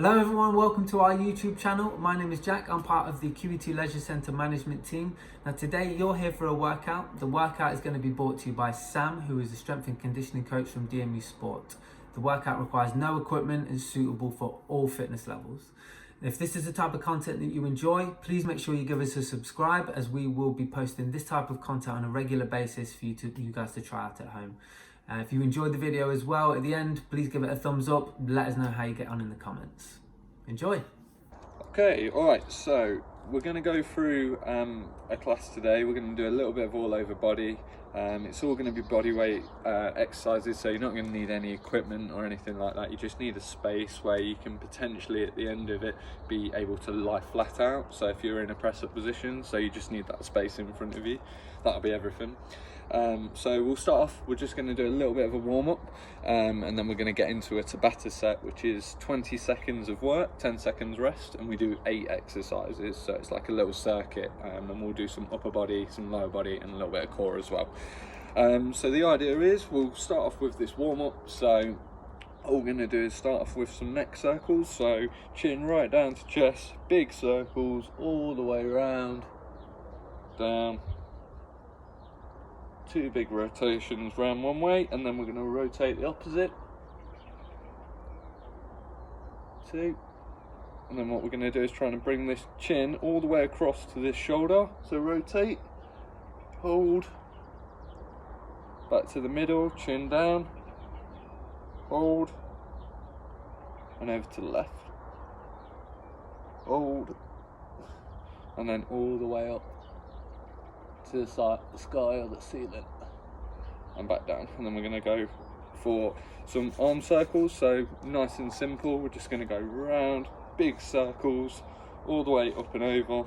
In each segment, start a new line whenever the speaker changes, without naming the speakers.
Hello everyone, welcome to our YouTube channel. My name is Jack, I'm part of the QE2 Leisure Centre management team. Now today you're here for a workout. The workout is going to be brought to you by Sam, who is a strength and conditioning coach from DMU Sport. The workout requires no equipment and is suitable for all fitness levels. If this is the type of content that you enjoy, please make sure you give us a subscribe, as we will be posting this type of content on a regular basis for you guys to try out at home. If you enjoyed the video as well, at the end, please give it a thumbs up. Let us know how you get on in the comments. Enjoy.
Okay, alright, so we're going to go through a class today. We're going to do a little bit of all over body. It's all going to be body weight exercises, so you're not going to need any equipment or anything like that. You just need a space where you can potentially at the end of it be able to lie flat out. So if you're in a press up position, so you just need that space in front of you. That'll be everything. So we'll start off, we're just going to do a little bit of a warm-up, and then we're going to get into a Tabata set, which is 20 seconds of work, 10 seconds rest, and we do 8 exercises, so it's like a little circuit, and we'll do some upper body, some lower body, and a little bit of core as well. So the idea is we'll start off with this warm-up. So all we're going to do is start off with some neck circles, so chin right down to chest, big circles all the way around, down. 2 big rotations round one way, and then we're going to rotate the opposite. 2. And then what we're going to do is try and bring this chin all the way across to this shoulder. So rotate, hold, back to the middle, chin down, hold, and over to the left. Hold, and then all the way up to the side, the sky or the ceiling, and back down. And then we're going to go for some arm circles, so nice and simple. We're just going to go round, big circles all the way up and over,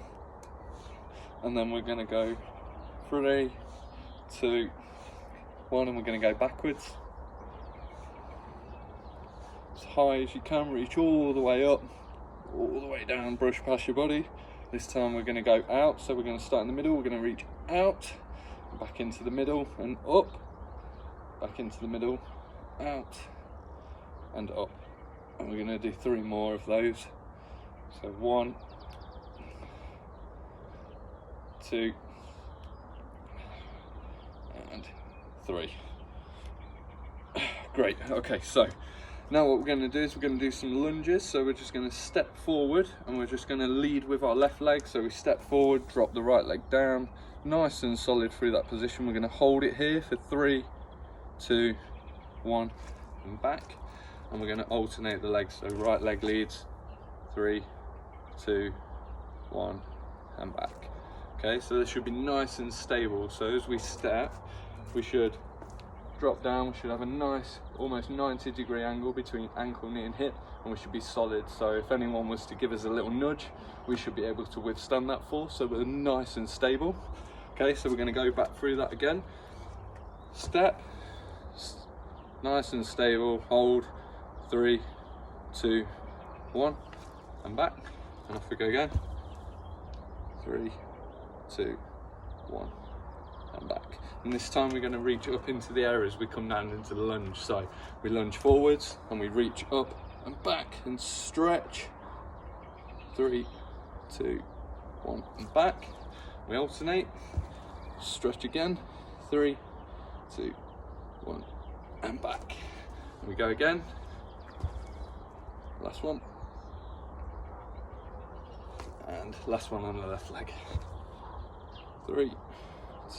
and then we're going to go 3, 2, 1, and we're going to go backwards as high as you can. Reach all the way up, all the way down, brush past your body. This time we're going to go out, so we're going to start in the middle, we're going to reach out, back into the middle and up, back into the middle, out and up. And we're going to do 3 more of those. So 1, 2 and 3. Great, okay, so now what we're going to do is we're going to do some lunges. So we're just going to step forward, and we're just going to lead with our left leg. So we step forward, drop the right leg down, nice and solid through that position. We're going to hold it here for 3, 2, 1, and back. And we're going to alternate the legs. So right leg leads, 3, 2, 1, and back. Okay, so this should be nice and stable. So as we step, we should drop down. We should have a nice, almost 90-degree angle between ankle, knee and hip, and we should be solid. So if anyone was to give us a little nudge, we should be able to withstand that force, so we're nice and stable. Okay, so we're going to go back through that again. Step, nice and stable, hold, 3, 2, 1, and back, and off we go again. 3, 2, 1, and back. And this time we're going to reach up into the air as we come down into the lunge. So we lunge forwards and we reach up and back and stretch. 3, 2, 1, and back. We alternate, stretch again. 3, 2, 1, and back. And we go again. Last one. And last one on the left leg. 3,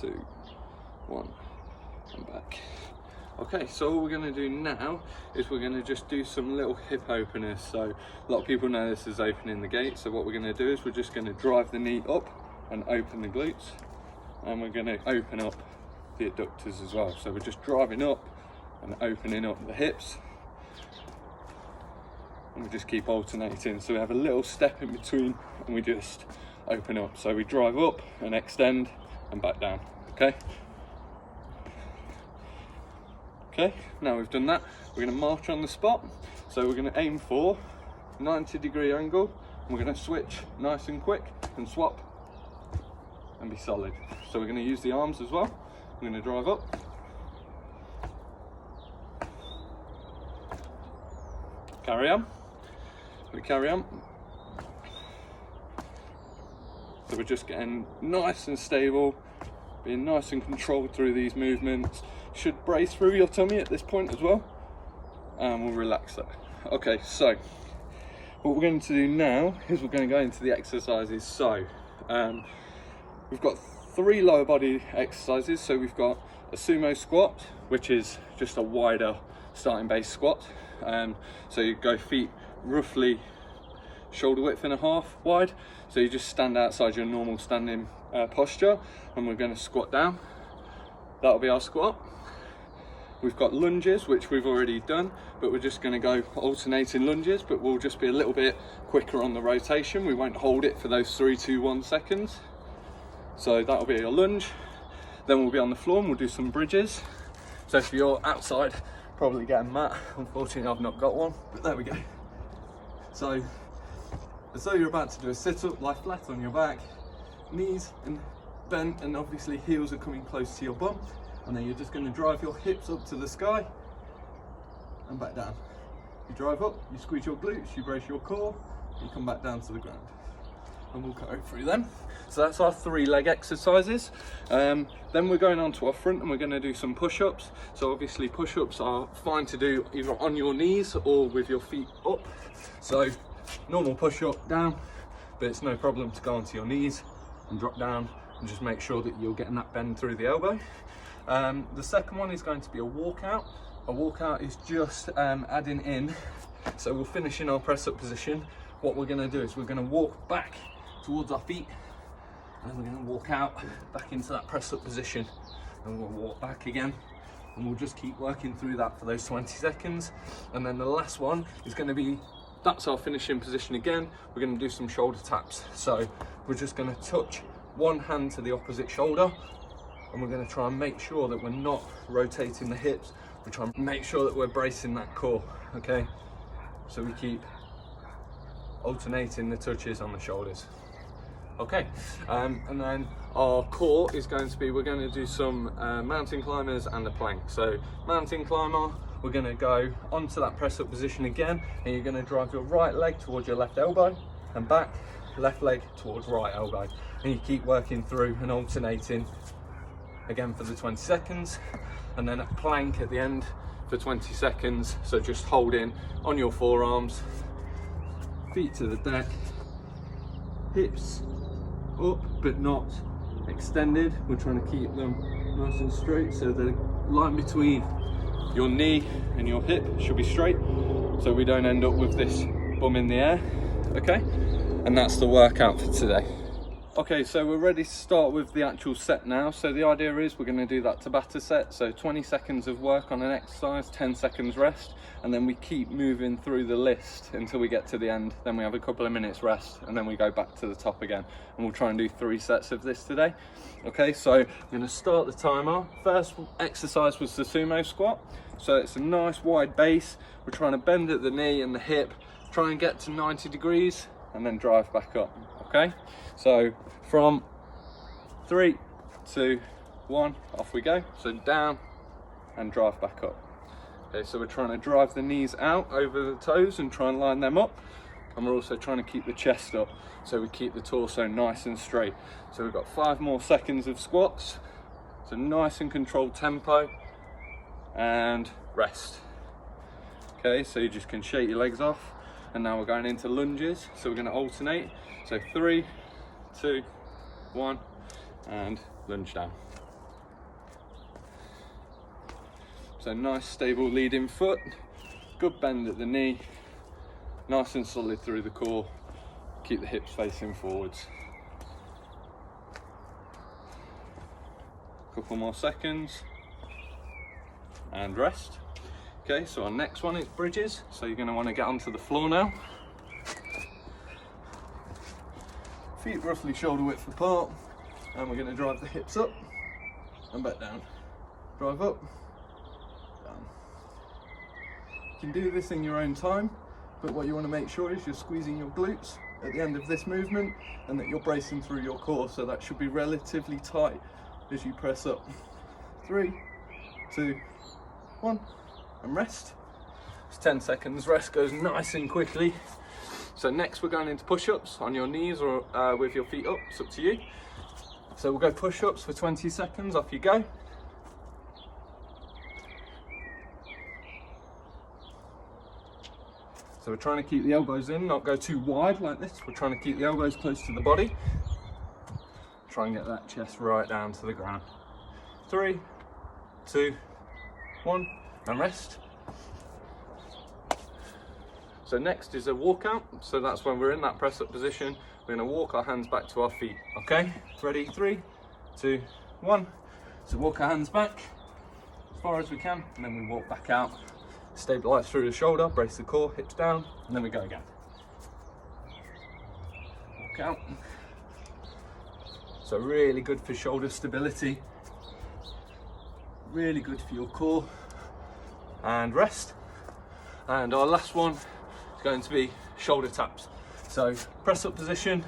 2, 1, and back. Okay, so all we're going to do now is we're going to just do some little hip openers. So a lot of people know this is opening the gate. So what we're going to do is we're just going to drive the knee up and open the glutes, and we're going to open up the adductors as well. So we're just driving up and opening up the hips, and we just keep alternating. So we have a little step in between and we just open up. So we drive up and extend and back down. Okay. Okay, now we've done that, we're going to march on the spot. So we're going to aim for 90-degree angle, and we're going to switch nice and quick and swap and be solid. So we're going to use the arms as well. We're going to drive up, carry on, we carry on. So we're just getting nice and stable, being nice and controlled through these movements. You should brace through your tummy at this point as well, and we'll relax that. Okay, so what we're going to do now is we're going to go into the exercises. So we've got 3 lower body exercises. So we've got a sumo squat, which is just a wider starting base squat. So you go feet roughly shoulder width and a half wide. So you just stand outside your normal standing posture, and we're going to squat down. That'll be our squat. We've got lunges, which we've already done, but we're just going to go alternating lunges, but we'll just be a little bit quicker on the rotation. We won't hold it for those 3, 2, 1 seconds. So that'll be a lunge. Then we'll be on the floor and we'll do some bridges. So if you're outside, probably get a mat. Unfortunately, I've not got one, but there we go. So as though you're about to do a sit-up, lie flat on your back, knees and bent, and obviously heels are coming close to your bum. And then you're just going to drive your hips up to the sky and back down. You drive up, you squeeze your glutes, you brace your core, you come back down to the ground. And we'll go through them. So that's our 3 leg exercises. Then we're going on to our front and we're going to do some push-ups. So obviously push-ups are fine to do either on your knees or with your feet up. So normal push-up down, but it's no problem to go onto your knees and drop down and just make sure that you're getting that bend through the elbow. The second one is going to be a walkout. A walkout is just adding in, so we'll finish in our press up position. What we're going to do is we're going to walk back towards our feet, and we're going to walk out back into that press up position, and we'll walk back again, and we'll just keep working through that for those 20 seconds. And then the last one is going to be, that's our finishing position again. We're going to do some shoulder taps. So we're just going to touch one hand to the opposite shoulder, and we're going to try and make sure that we're not rotating the hips. We're trying to make sure that we're bracing that core, okay? So we keep alternating the touches on the shoulders. Okay, and then our core is going to be, we're going to do some mountain climbers and a plank. So mountain climber, we're going to go onto that press up position again, and you're going to drive your right leg towards your left elbow and back, left leg towards right elbow. And you keep working through and alternating again for the 20 seconds, and then a plank at the end for 20 seconds. So just holding on your forearms, feet to the deck, hips up but not extended. We're trying to keep them nice and straight, so the line between your knee and your hip should be straight, so we don't end up with this bum in the air. Okay, and that's the workout for today. Okay, so we're ready to start with the actual set now. So the idea is we're going to do that Tabata set, so 20 seconds of work on an exercise, 10 seconds rest, and then we keep moving through the list until we get to the end. Then we have a couple of minutes rest, and then we go back to the top again, and we'll try and do 3 sets of this today. Okay, so I'm going to start the timer. First exercise was the sumo squat. So it's a nice wide base. We're trying to bend at the knee and the hip, try and get to 90 degrees, and then drive back up. Okay, so from 3, 2, 1, off we go. So down and drive back up. Okay, so we're trying to drive the knees out over the toes and try and line them up, and we're also trying to keep the chest up, so we keep the torso nice and straight. So we've got 5 more seconds of squats. So nice and controlled tempo, and rest. Okay, so you just can shake your legs off. And now we're going into lunges, so we're going to alternate. So 3, 2, 1, and lunge down. So nice stable leading foot, good bend at the knee, nice and solid through the core. Keep the hips facing forwards. Couple more seconds, and rest. Okay, so our next one is bridges. So you're going to want to get onto the floor now. Feet roughly shoulder width apart, and we're going to drive the hips up and back down. Drive up, down. You can do this in your own time, but what you want to make sure is you're squeezing your glutes at the end of this movement, and that you're bracing through your core, so that should be relatively tight as you press up. 3, 2, 1. And rest. It's 10 seconds. Rest goes nice and quickly. So next we're going into push-ups on your knees or with your feet up, it's up to you. So we'll go push-ups for 20 seconds, off you go. So we're trying to keep the elbows in, not go too wide like this. We're trying to keep the elbows close to the body. Try and get that chest right down to the ground. 3, 2, 1, and rest. So next is a walkout. So that's when we're in that press up position. We're gonna walk our hands back to our feet, okay? Ready, 3, 2, 1. So walk our hands back as far as we can, and then we walk back out. Stabilize through the shoulder, brace the core, hips down, and then we go again. Walk out. So really good for shoulder stability, really good for your core, and rest. And our last one is going to be shoulder taps. So press up position,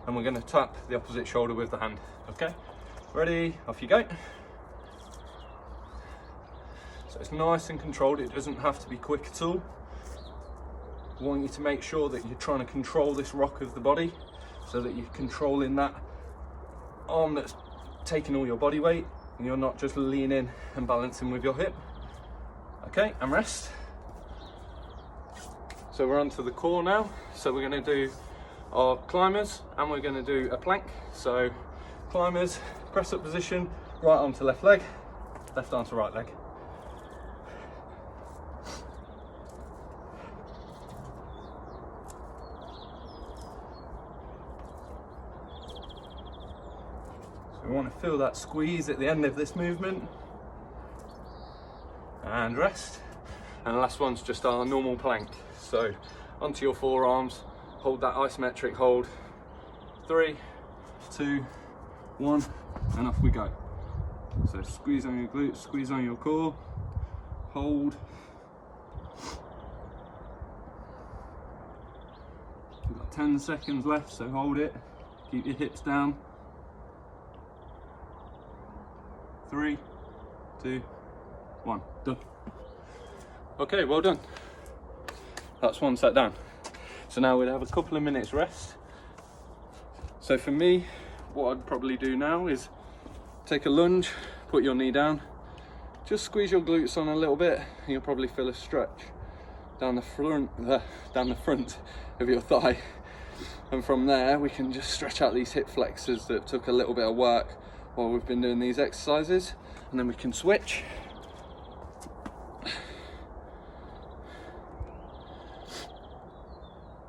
and we're going to tap the opposite shoulder with the hand, okay? Ready, off you go. So it's nice and controlled, it doesn't have to be quick at all. I want you to make sure that you're trying to control this rock of the body so that you're controlling that arm that's taking all your body weight and you're not just leaning and balancing with your hip. Okay, and rest. So we're onto the core now. So we're going to do our climbers and we're going to do a plank. So climbers, press up position, right arm to left leg, left arm to right leg. We want to feel that squeeze at the end of this movement. And rest. And the last one's just our normal plank. So onto your forearms, hold that isometric hold. 3, 2, 1, and off we go. So squeeze on your glutes, squeeze on your core, hold. We've got 10 seconds left, so hold it. Keep your hips down. 3, 2, 1, done. Okay, well done. That's one set down. So now we'll have a couple of minutes rest. So for me, what I'd probably do now is take a lunge, put your knee down, just squeeze your glutes on a little bit, and you'll probably feel a stretch down the front of your thigh. And from there, we can just stretch out these hip flexors that took a little bit of work while we've been doing these exercises, and then we can switch.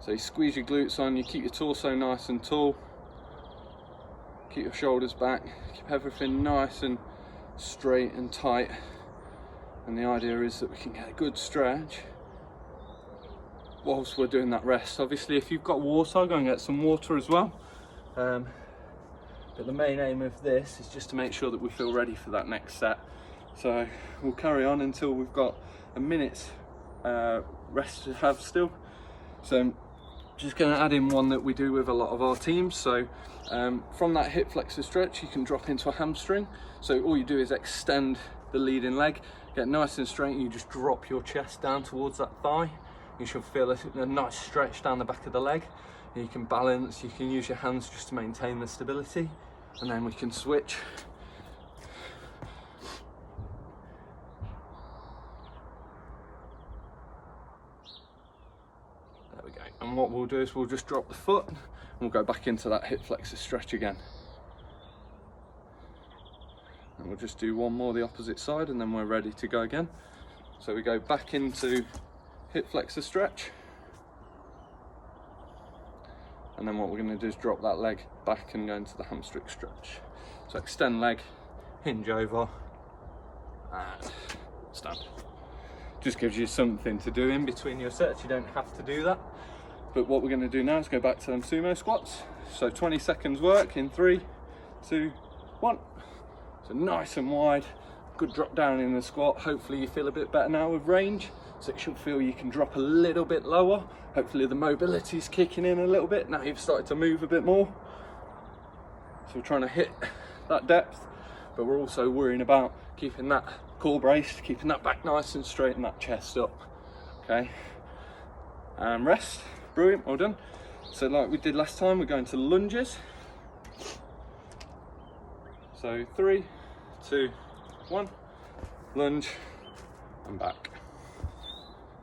So you squeeze your glutes on, you keep your torso nice and tall, keep your shoulders back, keep everything nice and straight and tight, and the idea is that we can get a good stretch whilst we're doing that rest. Obviously if you've got water, go and get some water as well. But the main aim of this is just to make sure that we feel ready for that next set. So we'll carry on until we've got a minute's rest to have still. So I'm just going to add in one that we do with a lot of our teams. So from that hip flexor stretch, you can drop into a hamstring. So all you do is extend the leading leg, get nice and straight, and you just drop your chest down towards that thigh. You should feel a nice stretch down the back of the leg. You can balance, you can use your hands just to maintain the stability, and then we can switch. There we go. And what we'll do is we'll just drop the foot and we'll go back into that hip flexor stretch again. And we'll just do one more the opposite side and then we're ready to go again. So we go back into hip flexor stretch. And then what we're going to do is drop that leg back and go into the hamstring stretch. So extend leg, hinge over, and stand. Just gives you something to do in between your sets. You don't have to do that. But what we're going to do now is go back to them sumo squats. So 20 seconds work in 3, 2, 1. So nice and wide, good drop down in the squat. Hopefully you feel a bit better now with range. So it should feel you can drop a little bit lower. Hopefully the mobility is kicking in a little bit. Now you've started to move a bit more. So we're trying to hit that depth, but we're also worrying about keeping that core braced, keeping that back nice and straight and that chest up. Okay, and rest. Brilliant, well done. So like we did last time, we're going to lunges. So 3, 2, 1, lunge and back.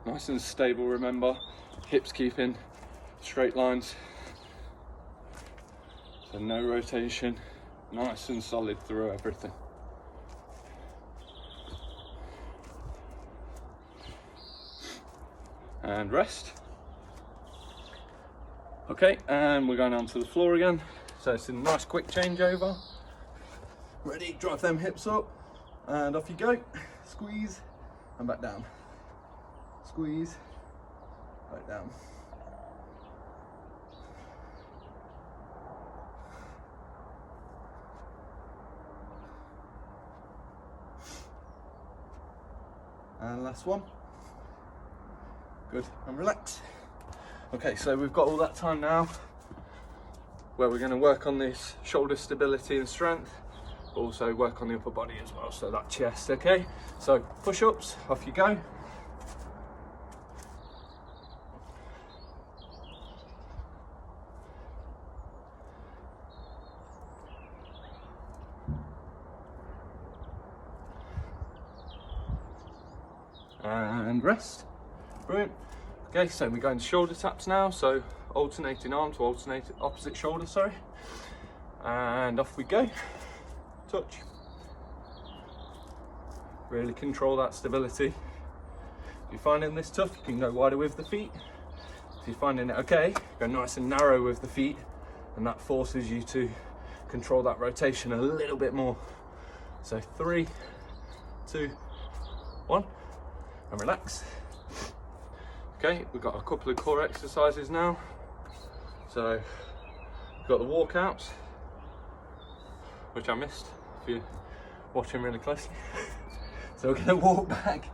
Nice and stable, remember, hips keeping straight lines. So no rotation, nice and solid through everything. And rest. Okay, and we're going onto the floor again. So it's a nice quick changeover. Ready, drive them hips up and off you go. Squeeze and back down. Squeeze, back down. And last one. Good, and relax. Okay, so we've got all that time now where we're going to work on this shoulder stability and strength, but also work on the upper body as well, so that chest, okay? So push-ups, off you go. And rest. Brilliant. Okay, so we're going to shoulder taps now, so alternating arm to alternate opposite shoulder, sorry. And off we go. Touch. Really control that stability. If you're finding this tough, you can go wider with the feet. If you're finding it okay, go nice and narrow with the feet, and that forces you to control that rotation a little bit more. So 3, 2, 1, and relax. Okay, we've got a couple of core exercises now. So we've got the walkouts, which I missed if you're watching really closely. So we're gonna walk back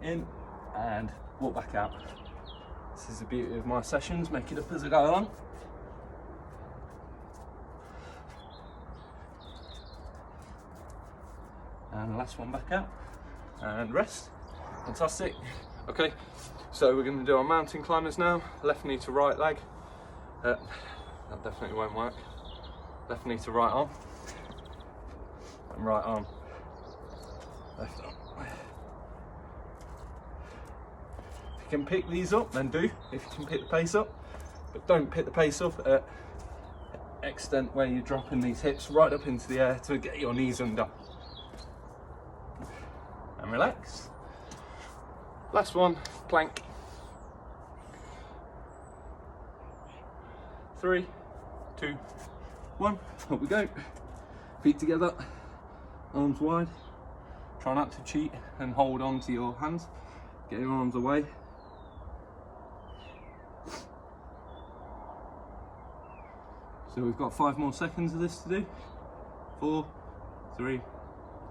in and walk back out. This is the beauty of my sessions, make it up as I go along. And the last one back out and rest. Fantastic. Okay, so we're going to do our mountain climbers now. Left knee to right leg. That definitely won't work. Left knee to right arm. And right arm. Left arm. If you can pick these up, then do. If you can pick the pace up. But don't pick the pace up at extent where you're dropping these hips right up into the air to get your knees under. And relax. Last one, plank. 3, 2, 1, up we go. Feet together, arms wide. Try not to cheat and hold on to your hands. Get your arms away. So we've got 5 more seconds of this to do. 4, 3,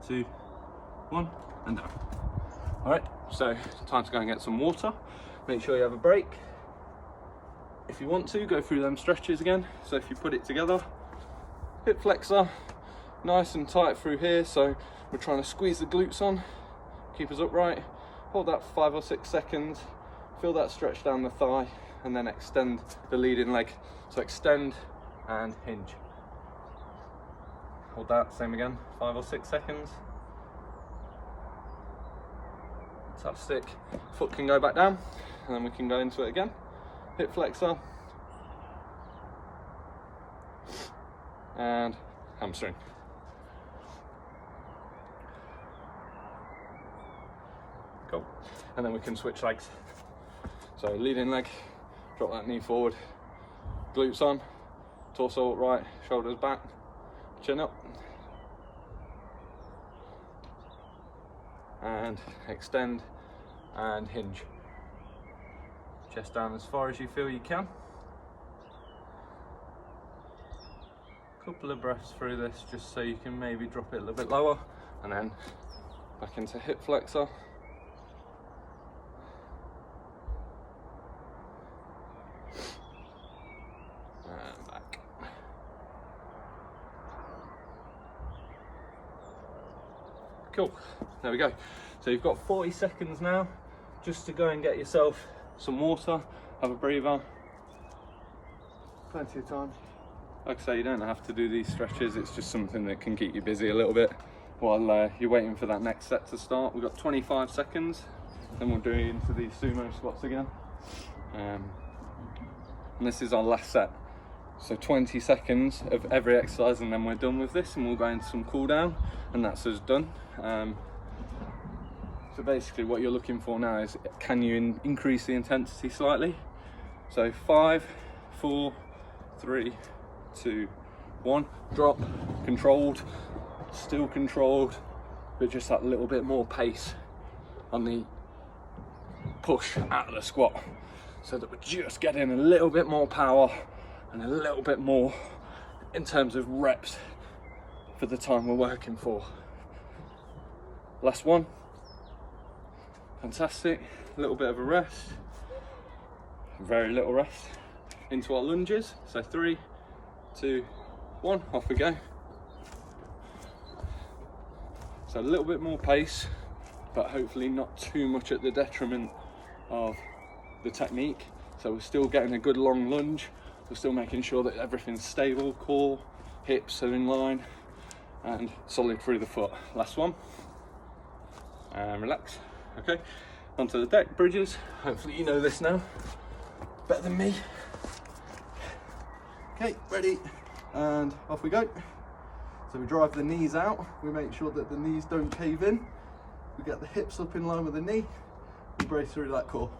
2, 1, and down. All right, so time to go and get some water. Make sure you have a break. If you want to, go through them stretches again. So if you put it together, hip flexor, nice and tight through here. So we're trying to squeeze the glutes on, keep us upright. Hold that for 5 or 6 seconds. Feel that stretch down the thigh, and then extend the leading leg. So extend and hinge. Hold that, same again, 5 or 6 seconds. Fantastic. Foot can go back down, and then we can go into it again. Hip flexor and hamstring. Cool. And then we can switch legs. So leading leg, drop that knee forward, glutes on, torso upright, shoulders back, chin up, and extend and hinge. Chest down as far as you feel you can. Couple of breaths through this just so you can maybe drop it a little bit lower, and then back into hip flexor. And back. Cool, there we go. So you've got 40 seconds now just to go and get yourself some water, have a breather. Plenty of time. Like I say, you don't have to do these stretches, it's just something that can keep you busy a little bit while you're waiting for that next set to start. We've got 25 seconds, then we'll do into these sumo squats again. And this is our last set. So 20 seconds of every exercise and then we're done with this, and we'll go into some cool down and that's us done. So basically what you're looking for now is, can you increase the intensity slightly? So 5, 4, 3, 2, 1, drop, controlled, still controlled, but just that little bit more pace on the push out of the squat, so that we're just getting a little bit more power and a little bit more in terms of reps for the time we're working for. Last one. Fantastic. A little bit of a rest, very little rest, into our lunges. So 3, 2, 1, off we go. So a little bit more pace, but hopefully not too much at the detriment of the technique. So we're still getting a good long lunge, we're still making sure that everything's stable, core, hips are in line and solid through the foot. Last one, and relax. Okay, onto the deck, bridges. Hopefully you know this now better than me. Okay, ready, and off we go. So we drive the knees out, we make sure that the knees don't cave in, we get the hips up in line with the knee, we brace through that core.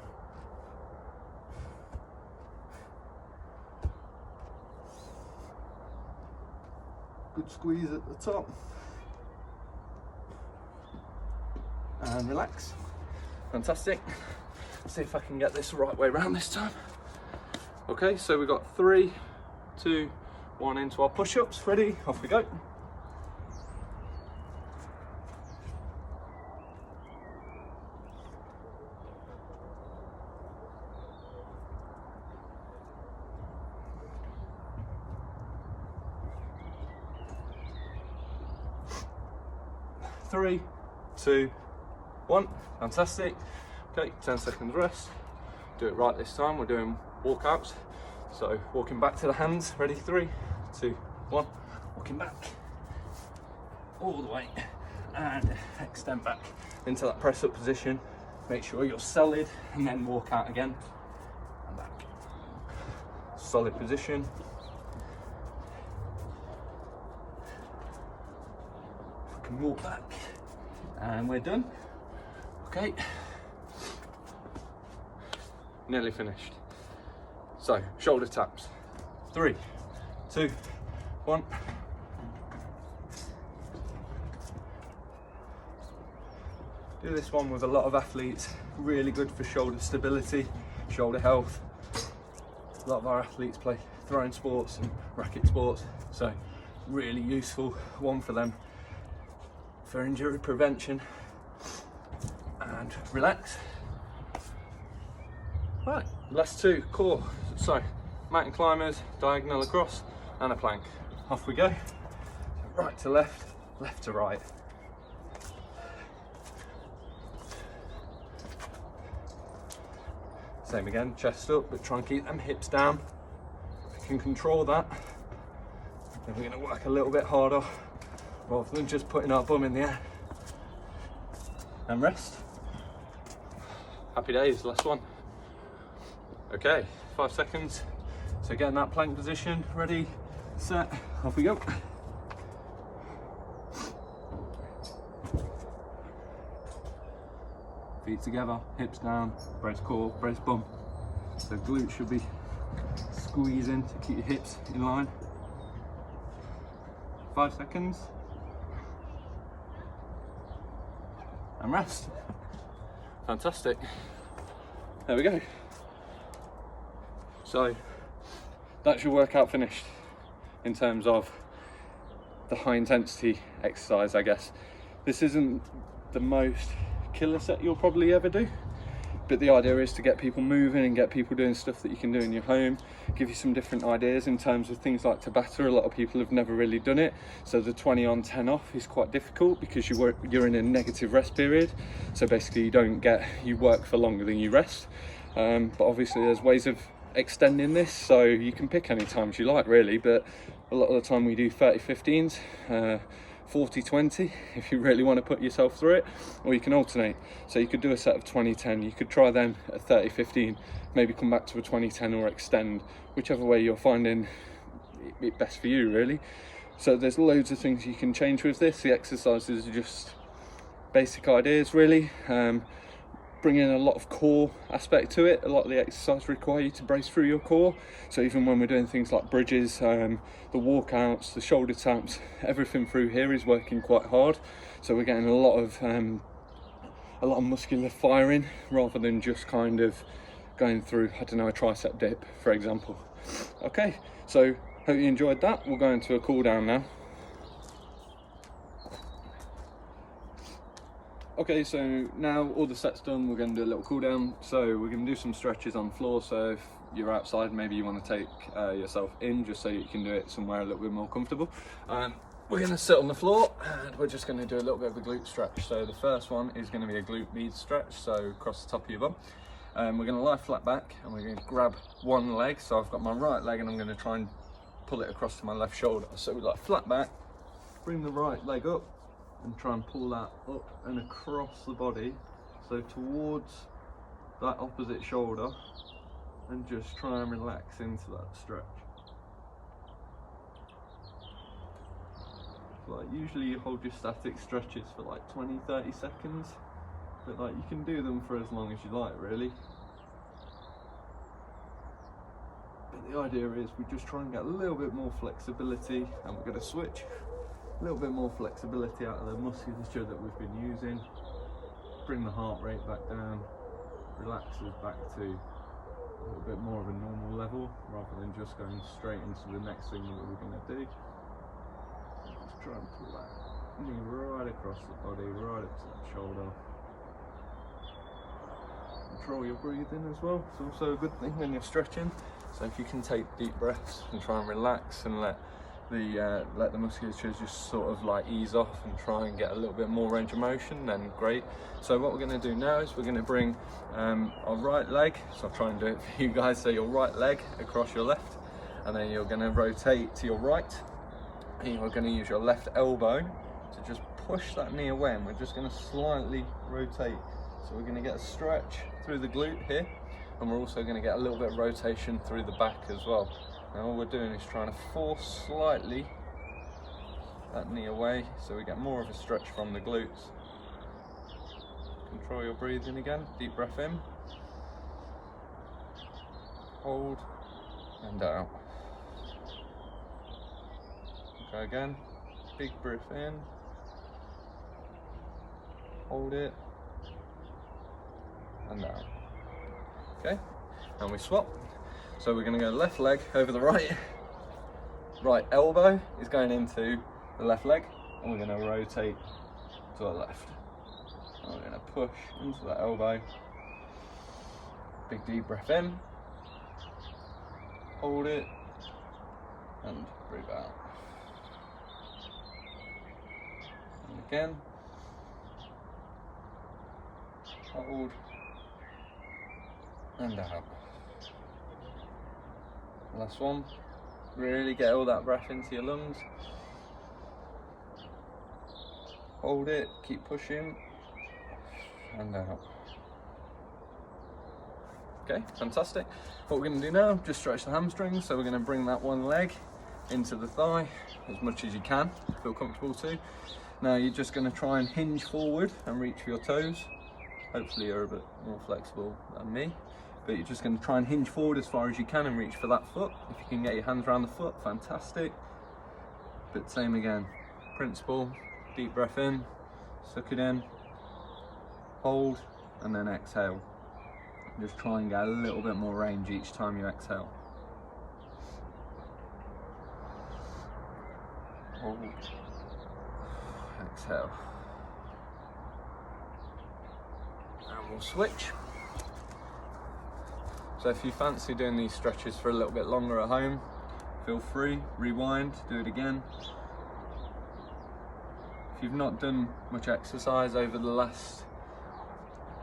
Good squeeze at the top. And relax. Fantastic. Let's see if I can get this the right way around this time. Okay, so we've got 3, 2, 1 into our push-ups. Ready? Off we go. Three, 2, 1. Fantastic. Okay, 10 seconds rest. Do it right this time. We're doing walkouts. So walking back to the hands. Ready? 3, 2, 1. Walking back all the way and extend back into that press up position. Make sure you're solid and then walk out again and back. Solid position. Walk back and we're done. Okay, nearly finished. So shoulder taps. 3, 2, 1. Do this one with a lot of athletes. Really good for shoulder stability, shoulder health. A lot of our athletes play throwing sports and racket sports, so really useful one for them for injury prevention. And relax. Right, last 2, core. So mountain climbers, diagonal across and a plank. Off we go. Right to left, left to right. Same again, chest up, but try and keep them hips down. If you can control that, then we're going to work a little bit harder rather than just putting our bum in the air. And rest. Happy days, last one. Okay, 5 seconds. So get in that plank position, ready, set, off we go. Feet together, hips down, brace core, brace bum. So glutes should be squeezing to keep your hips in line. 5 seconds. And rest. Fantastic. There we go. So that's your workout finished in terms of the high intensity exercise, I guess. This isn't the most killer set you'll probably ever do, but the idea is to get people moving and get people doing stuff that you can do in your home, give you some different ideas in terms of things like Tabata. A lot of people have never really done it, so the 20 on 10 off is quite difficult because you're in a negative rest period. So basically you work for longer than you rest. but obviously there's ways of extending this, so you can pick any times you like really, but a lot of the time we do 30-15s, 40-20 if you really want to put yourself through it, or you can alternate. So you could do a set of 20-10, you could try them at 30-15, maybe come back to a 20-10 or extend, whichever way you're finding it best for you really. So there's loads of things you can change with this. The exercises are just basic ideas really. Bring in a lot of core aspect to it. A lot of the exercises require you to brace through your core. So even when we're doing things like bridges, the walkouts, the shoulder taps, everything through here is working quite hard. So we're getting a lot of muscular firing rather than just kind of going through, I don't know, a tricep dip, for example. Okay, so hope you enjoyed that. We'll go into a cool down now. Okay, so now all the sets done, we're going to do a little cool down. So we're going to do some stretches on the floor. So if you're outside, maybe you want to take yourself in just so you can do it somewhere a little bit more comfortable. We're going to sit on the floor and we're just going to do a little bit of a glute stretch. So the first one is going to be a glute med stretch, so across the top of your bum. We're going to lie flat back and we're going to grab one leg. So I've got my right leg and I'm going to try and pull it across to my left shoulder. So we lie flat back, bring the right leg up, and try and pull that up and across the body, so towards that opposite shoulder, and just try and relax into that stretch. Like usually you hold your static stretches for like 20-30 seconds, but like you can do them for as long as you like really. But the idea is we just try and get a little bit more flexibility, and we're going to switch. A little bit more flexibility out of the musculature that we've been using. Bring the heart rate back down, relax us back to a little bit more of a normal level rather than just going straight into the next thing that we're going to do. Just try and pull that knee right across the body, right up to that shoulder. Control your breathing as well. It's also a good thing when you're stretching. So if you can take deep breaths and try and relax and let the musculature just sort of like ease off and try and get a little bit more range of motion, then great. So what we're going to do now is we're going to bring our right leg, so I'll try and do it for you guys, so your right leg across your left, and then you're going to rotate to your right, and you're going to use your left elbow to just push that knee away, and we're just going to slightly rotate. So we're going to get a stretch through the glute here, and we're also going to get a little bit of rotation through the back as well. Now all we're doing is trying to force slightly that knee away so we get more of a stretch from the glutes. Control your breathing again, deep breath in, hold and out. Okay, again, big breath in, hold it and out. Okay, and we swap. So we're going to go left leg over the right elbow is going into the left leg, and we're going to rotate to the left. And we're going to push into that elbow, big deep breath in, hold it, and breathe out. And again, hold, and out. Last one, really get all that breath into your lungs. Hold it, keep pushing, and out. Okay, fantastic. What we're going to do now, just stretch the hamstrings. So we're going to bring that one leg into the thigh as much as you can, feel comfortable to. Now you're just going to try and hinge forward and reach for your toes. Hopefully you're a bit more flexible than me. But you're just going to try and hinge forward as far as you can and reach for that foot. If you can get your hands around the foot, fantastic. But same again, principle, deep breath in, suck it in, hold, and then exhale. Just try and get a little bit more range each time you exhale. Hold, exhale. And we'll switch. So if you fancy doing these stretches for a little bit longer at home, feel free, rewind, do it again. If you've not done much exercise over the last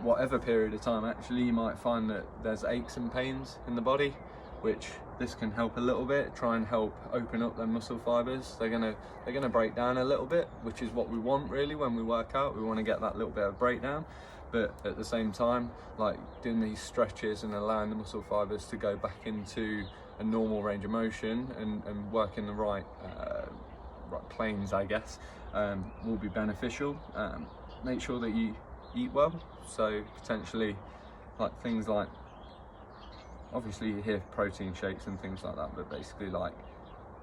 whatever period of time, actually you might find that there's aches and pains in the body, which this can help a little bit, try and help open up their muscle fibers. They're gonna break down a little bit, which is what we want really when we work out. We want to get that little bit of breakdown, but at the same time, like doing these stretches and allowing the muscle fibers to go back into a normal range of motion and work in the right planes, I guess, will be beneficial. Make sure that you eat well, so potentially like things like, obviously you hear protein shakes and things like that, but basically like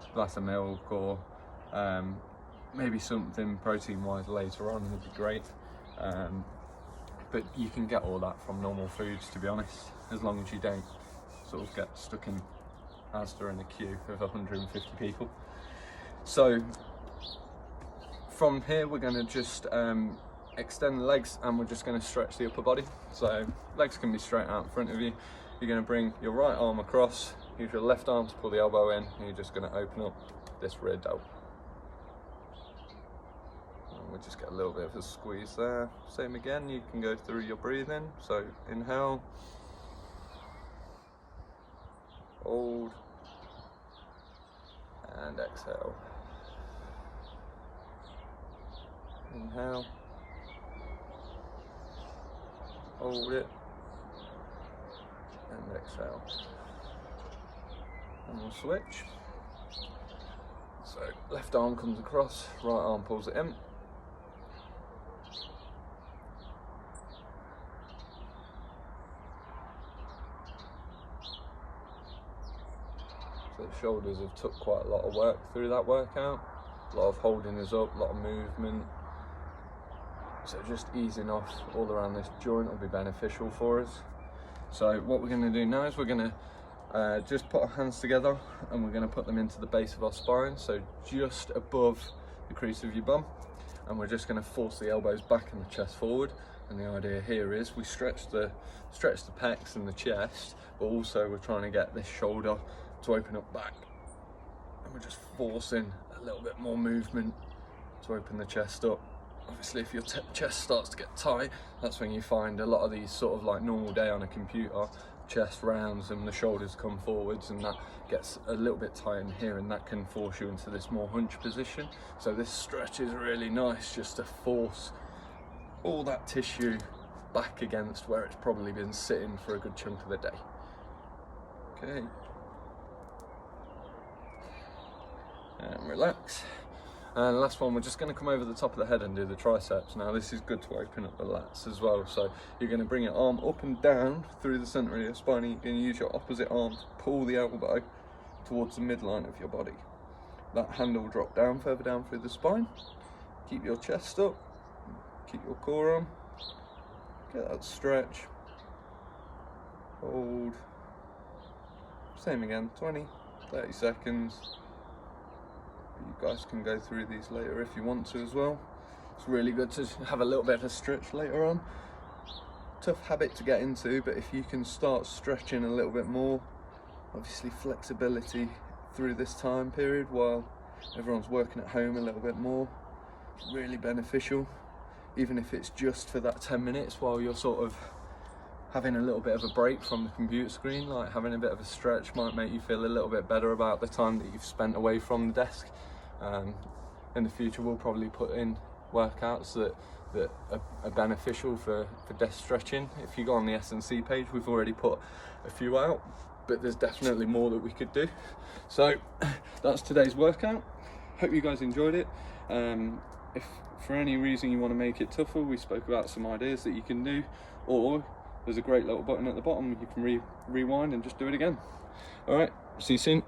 a glass of milk or maybe something protein wise later on would be great. But you can get all that from normal foods, to be honest, as long as you don't sort of get stuck in Asda in a queue of 150 people. So from here we're going to just extend the legs, and we're just going to stretch the upper body. So legs can be straight out in front of you. You're going to bring your right arm across, use your left arm to pull the elbow in, and you're just going to open up this rear delt. And we'll just get a little bit of a squeeze there. Same again, you can go through your breathing. So inhale, hold, and exhale. Inhale, hold it, and exhale. And we'll switch. So left arm comes across, right arm pulls it in. So the shoulders have took quite a lot of work through that workout. A lot of holding us up, a lot of movement. So just easing off all around this joint will be beneficial for us. So what we're going to do now is we're going to just put our hands together, and we're going to put them into the base of our spine, so just above the crease of your bum, and we're just going to force the elbows back and the chest forward. And the idea here is we stretch the pecs and the chest, but also we're trying to get this shoulder to open up back, and we're just forcing a little bit more movement to open the chest up. Obviously if your chest starts to get tight, that's when you find a lot of these sort of like normal day on a computer, chest rounds and the shoulders come forwards, and that gets a little bit tight in here, and that can force you into this more hunch position. So this stretch is really nice just to force all that tissue back against where it's probably been sitting for a good chunk of the day. Okay. And relax. And last one, we're just going to come over the top of the head and do the triceps. Now this is good to open up the lats as well. So you're going to bring your arm up and down through the center of your spine, and you're going to use your opposite arm to pull the elbow towards the midline of your body. That hand will drop down further down through the spine. Keep your chest up, keep your core on, get that stretch, hold, same again, 20, 30 seconds. You guys can go through these later if you want to as well. It's really good to have a little bit of a stretch later on. Tough habit to get into, but if you can start stretching a little bit more, obviously flexibility through this time period while everyone's working at home a little bit more, it's really beneficial. Even if it's just for that 10 minutes while you're sort of having a little bit of a break from the computer screen, like having a bit of a stretch might make you feel a little bit better about the time that you've spent away from the desk. In the future we'll probably put in workouts that are beneficial for desk stretching. If you go on the S&C page, we've already put a few out, but there's definitely more that we could do. So that's today's workout. Hope you guys enjoyed it. If for any reason you want to make it tougher, we spoke about some ideas that you can do, or there's a great little button at the bottom you can rewind and just do it again. All right, see you soon.